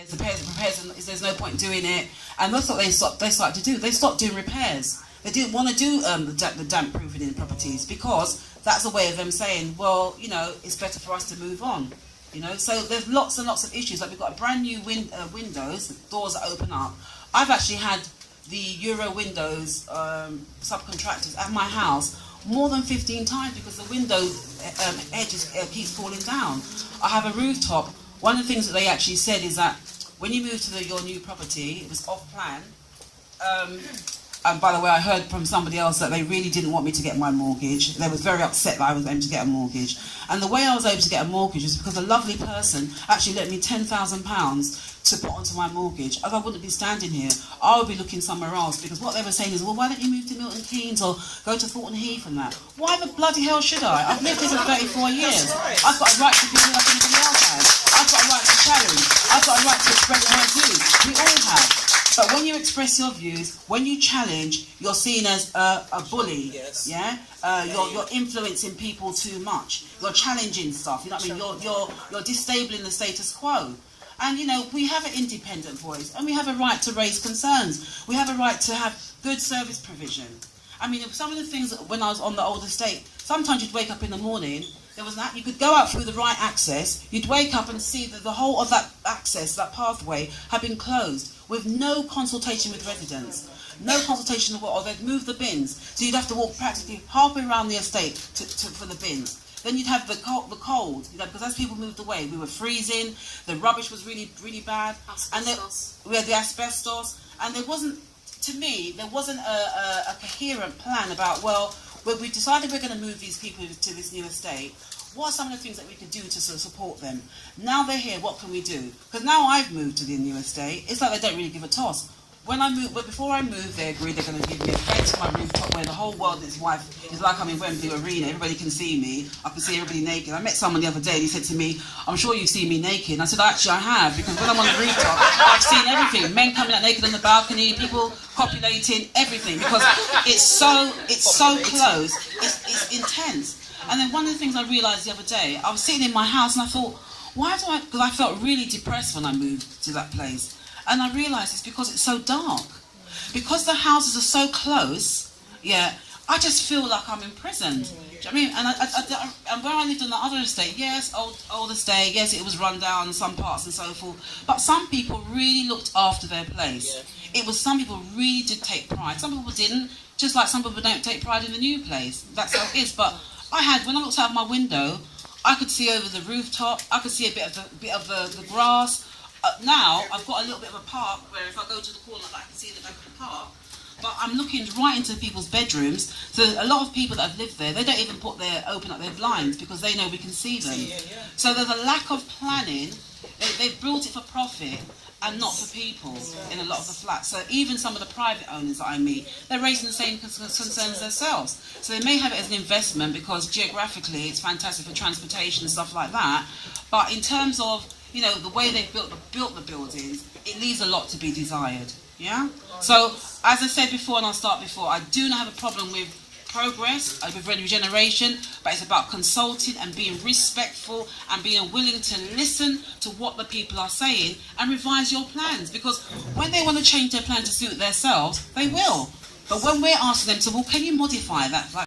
there's no point doing it, and that's what they started to do. They stopped doing repairs. They didn't want to do the damp proofing in properties because that's a way of them saying, well, it's better for us to move on. So there's lots and lots of issues. Like we've got brand new windows, doors that open up. I've actually had the Euro windows subcontractors at my house more than 15 times because the window edges keeps falling down. I have a rooftop. One of the things that they actually said is that when you move to your new property, it was off plan. And by the way, I heard from somebody else that they really didn't want me to get my mortgage. They was very upset that I was able to get a mortgage. And the way I was able to get a mortgage is because a lovely person actually lent me £10,000 to put onto my mortgage. If I wouldn't be standing here, I would be looking somewhere else, because what they were saying is, well, why don't you move to Milton Keynes or go to Thornton Heath and that? Why the bloody hell should I? I've lived here for 34 years. I've got a right to be like anybody else has. I've got a right to challenge. I've got a right to express my views. We all have. But when you express your views, when you challenge, you're seen as a bully. Yes. Yeah. You're influencing people too much. You're challenging stuff. You know what I mean? You're disabling the status quo. And we have an independent voice, and we have a right to raise concerns. We have a right to have good service provision. I mean, some of the things that when I was on the old estate, sometimes you'd wake up in the morning. There was you could go out through the right access. You'd wake up and see that the whole of that access, that pathway, had been closed with no consultation with residents, no consultation of or they'd moved the bins. So you'd have to walk practically halfway around the estate for the bins. Then you'd have the cold, because as people moved away, we were freezing. The rubbish was really, really bad, and we had the asbestos. And there wasn't a coherent plan about, well, we decided we're going to move these people to this new estate. What are some of the things that we could do to sort of support them? Now they're here, what can we do? Because now I've moved to the new estate, it's like they don't really give a toss. Before I moved, they agreed they're going to give me a place to my rooftop where the whole world is like I'm in Wembley Arena. Everybody can see me. I can see everybody naked. I met someone the other day and he said to me, I'm sure you've seen me naked. And I said, actually I have, because when I'm on the rooftop, I've seen everything. Men coming out naked on the balcony, people copulating, everything, because it's so close, it's intense. And then one of the things I realised the other day, I was sitting in my house and I thought, because I felt really depressed when I moved to that place. And I realised it's because it's so dark. Because the houses are so close, I just feel like I'm imprisoned. Do you know what I mean? And where I lived on the other estate, yes, old estate, yes, it was run down in some parts and so forth. But some people really looked after their place. Some people really did take pride. Some people didn't, just like some people don't take pride in the new place. That's how it is. But when I looked out of my window, I could see over the rooftop. I could see a bit of the grass. Now I've got a little bit of a park where if I go to the corner, I can see the back of the park. But I'm looking right into people's bedrooms. So a lot of people that have lived there, they don't even open up their blinds because they know we can see them. So there's a lack of planning. They've built it for profit and not for people in a lot of the flats. So even some of the private owners that I meet, they're raising the same concerns themselves. So they may have it as an investment because geographically it's fantastic for transportation and stuff like that. But in terms of the way they've built the buildings, it leaves a lot to be desired. Yeah? So, as I said before, and I'll start before, I do not have a problem with progress, with regeneration, but it's about consulting and being respectful and being willing to listen to what the people are saying and revise your plans. Because when they want to change their plan to suit themselves, they will. But when we're asking them to, well, can you modify that?